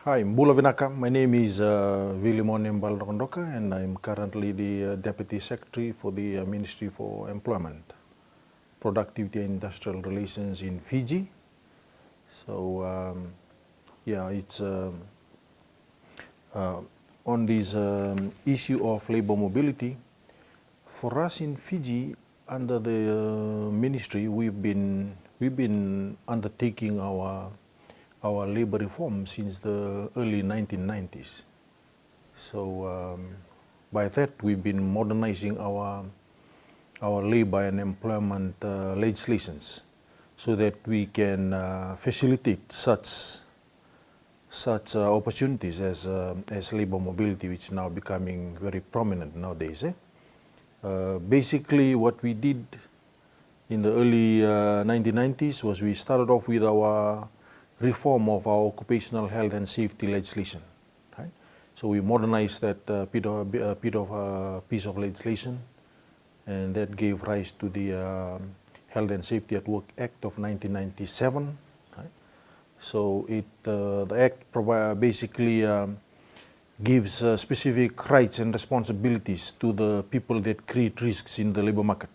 Hi, Mbula Vinaka. My name is Vilimon Mbalondoka, and I'm currently the Deputy Secretary for the Ministry for Employment, Productivity and Industrial Relations in Fiji. So, it's on this issue of labor mobility. For us in Fiji, under the ministry, we've been undertaking our labor reform since the early 1990s. So by that, we've been modernizing our labor and employment legislations so that we can facilitate such opportunities as labor mobility, which is now becoming very prominent nowadays. Basically, what we did in the early 1990s was we started off with our reform of our occupational health and safety legislation. Right? So we modernized that piece of legislation, and that gave rise to the Health and Safety at Work Act of 1997. Right? So the act basically gives specific rights and responsibilities to the people that create risks in the labor market,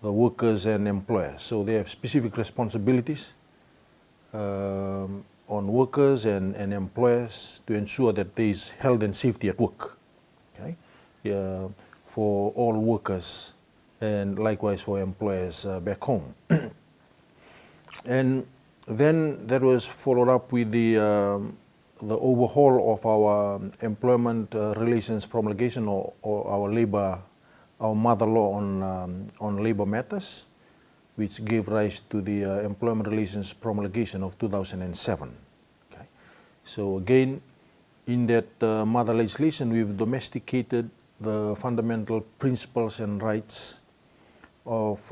the workers and employers. So they have specific responsibilities on workers and employers to ensure that there is health and safety at work, okay? For all workers and likewise for employers back home. And then that was followed up with the overhaul of our employment relations promulgation or our mother law on labor matters, which gave rise to the Employment Relations Promulgation of 2007. Okay. So again, in that mother legislation, we've domesticated the fundamental principles and rights of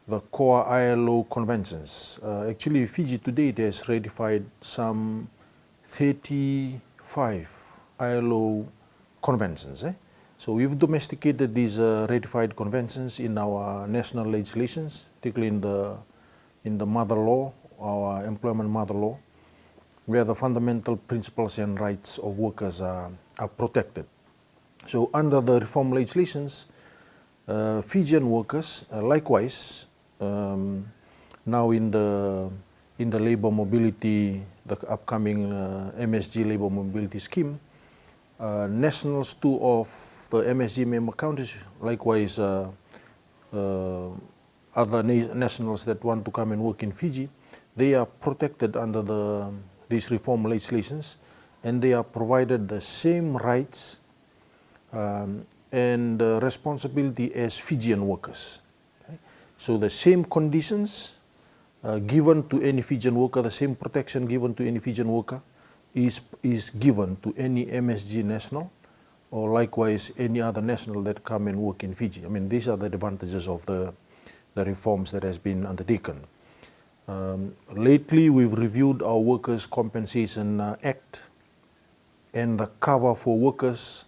the core ILO conventions. Actually, Fiji today it has ratified some 35 ILO conventions. So we've domesticated these ratified conventions in our national legislations, particularly in the mother law, our employment mother law, where the fundamental principles and rights of workers are protected. So under the reform legislations, Fijian workers, likewise, now in the labor mobility, the upcoming MSG labor mobility scheme, nationals too of the MSG member countries, likewise other nationals that want to come and work in Fiji, they are protected under these reform legislations, and they are provided the same rights and responsibility as Fijian workers. Okay? So the same conditions given to any Fijian worker, the same protection given to any Fijian worker is given to any MSG national, or likewise any other national that come and work in Fiji. I mean, these are the advantages of the reforms that has been undertaken. Lately, we've reviewed our Workers' Compensation Act and the cover for workers,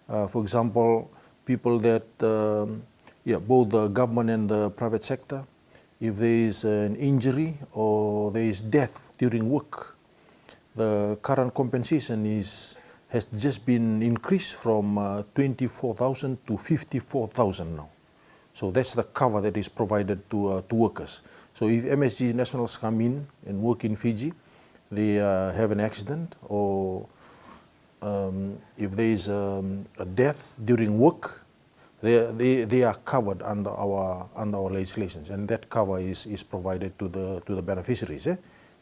for example, people that, both the government and the private sector, if there is an injury or there is death during work, the current compensation has just been increased from 24,000 to 54,000 now. So that's the cover that is provided to workers. So if MSG nationals come in and work in Fiji, they have an accident, or if there is a death during work, they are covered under our legislations, and that cover is provided to the beneficiaries.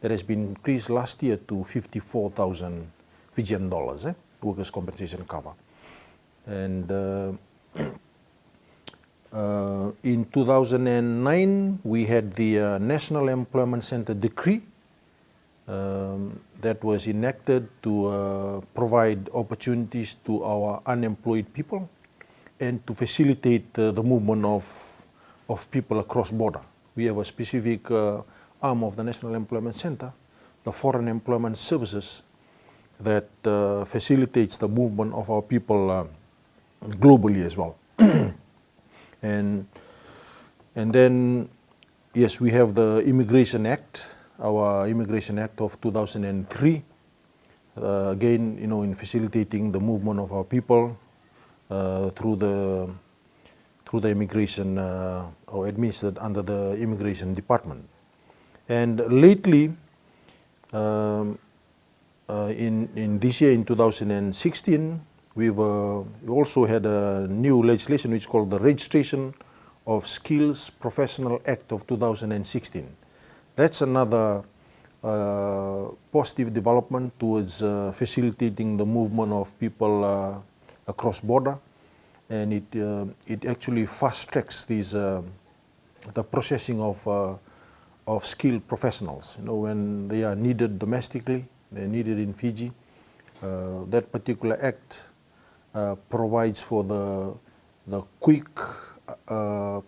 That has been increased last year to 54,000 Fijian dollars, workers' compensation cover. And in 2009, we had the National Employment Center decree that was enacted to provide opportunities to our unemployed people and to facilitate the movement of people across border. We have a specific arm of the National Employment Center, the Foreign Employment Services, that facilitates the movement of our people globally as well. And then, yes, we have the Immigration Act, our Immigration Act of 2003, again, in facilitating the movement of our people through the immigration or administered under the immigration department. And lately, in this year, in 2016, we also had a new legislation which is called the Registration of Skills Professional Act of 2016. That's another positive development towards facilitating the movement of people across border, and it actually fast tracks the processing of skilled professionals. When they are needed domestically, they're needed in Fiji. That particular act provides for the quick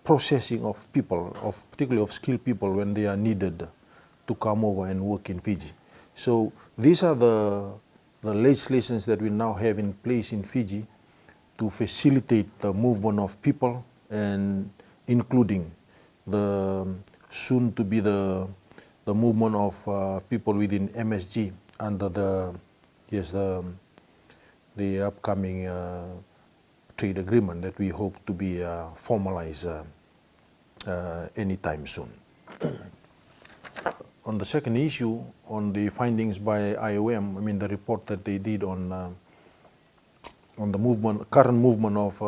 processing of people, particularly of skilled people, when they are needed to come over and work in Fiji. So these are the legislations that we now have in place in Fiji to facilitate the movement of people, and including the soon to be the movement of people within MSG under the upcoming trade agreement that we hope to be formalized anytime soon. On the second issue, on the findings by IOM, I mean the report that they did on the current movement of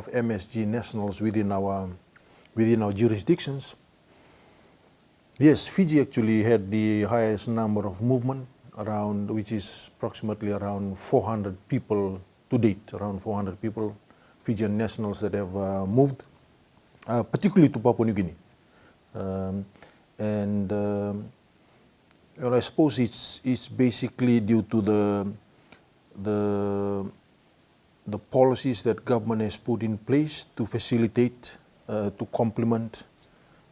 MSG nationals within our jurisdictions. Yes, Fiji actually had the highest number of movement around, which is approximately around 400 people to date, around 400 people, Fijian nationals that have moved, particularly to Papua New Guinea. Well, I suppose it's basically due to the policies that government has put in place to facilitate, to complement.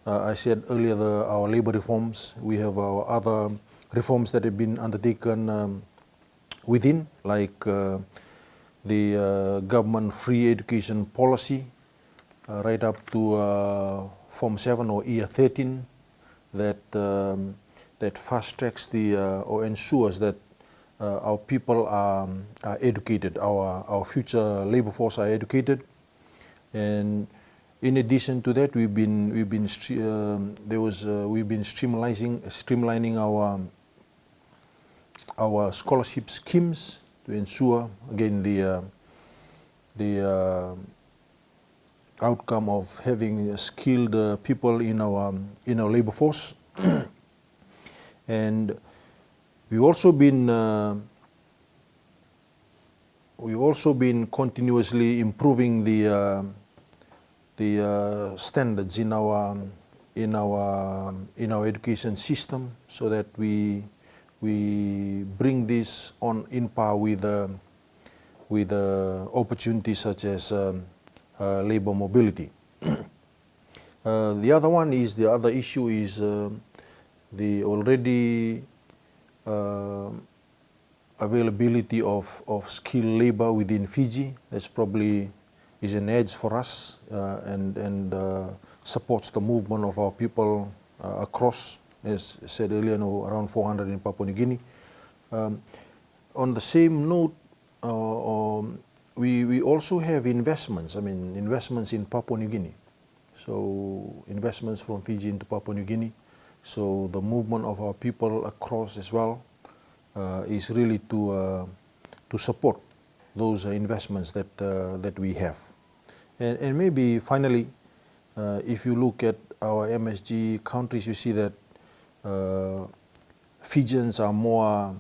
I said earlier our labor reforms. We have our other reforms that have been undertaken within, like the government free education policy, right up to Form 7 or Year 13, that fast tracks or ensures that our people are educated, our future labor force are educated. And in addition to that, we've been streamlining our scholarship schemes to ensure, again, the outcome of having skilled people in our labor force. And we've also been continuously improving the standards in our education system, so that we bring this on in par with opportunities such as labor mobility. The other issue is the already availability of skilled labor within Fiji. That's probably is an edge for us and supports the movement of our people across, as I said earlier, around 400 in Papua New Guinea. On the same note, we also have investments in Papua New Guinea. So investments from Fiji into Papua New Guinea. So the movement of our people across as well is really to support those investments that we have. And maybe finally, if you look at our MSG countries, you see that Fijians are more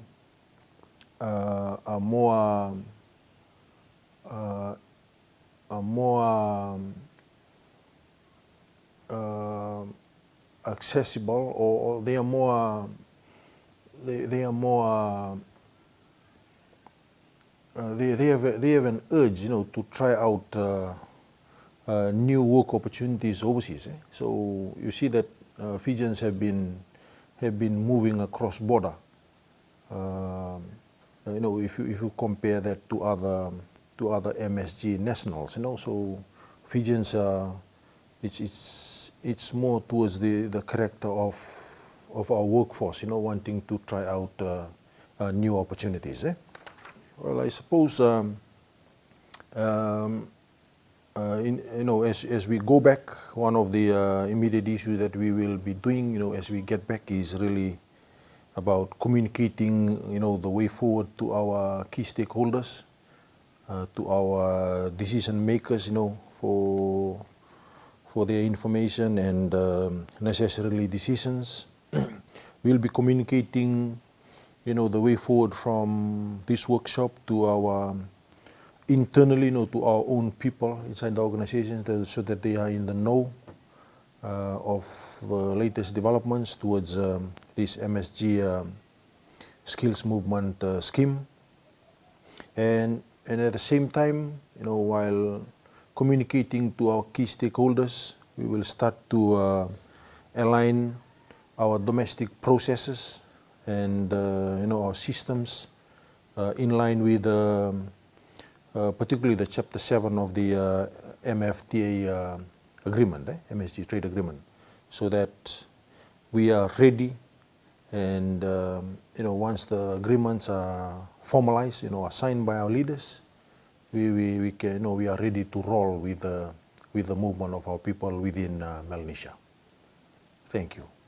accessible, or they have an urge, to try out new work opportunities overseas. So you see that Fijians have been moving across border. If you compare that to other MSG nationals, so Fijians are it's more towards the character of our workforce, wanting to try out new opportunities. Well, I suppose as we go back, one of the immediate issues that we will be doing, as we get back, is really about communicating, the way forward to our key stakeholders, to our decision makers, for their information and necessarily decisions. We'll be communicating, the way forward from this workshop to our internally, to our own people inside the organization, so that they are in the know of the latest developments towards this MSG skills movement scheme. And at the same time, while communicating to our key stakeholders, we will start to align our domestic processes and our systems in line with particularly the Chapter 7 of the MFTA agreement, MSG trade agreement, so that we are ready, and once the agreements are formalized, are signed by our leaders, we can, we are ready to roll with the movement of our people within Melanesia. Thank you.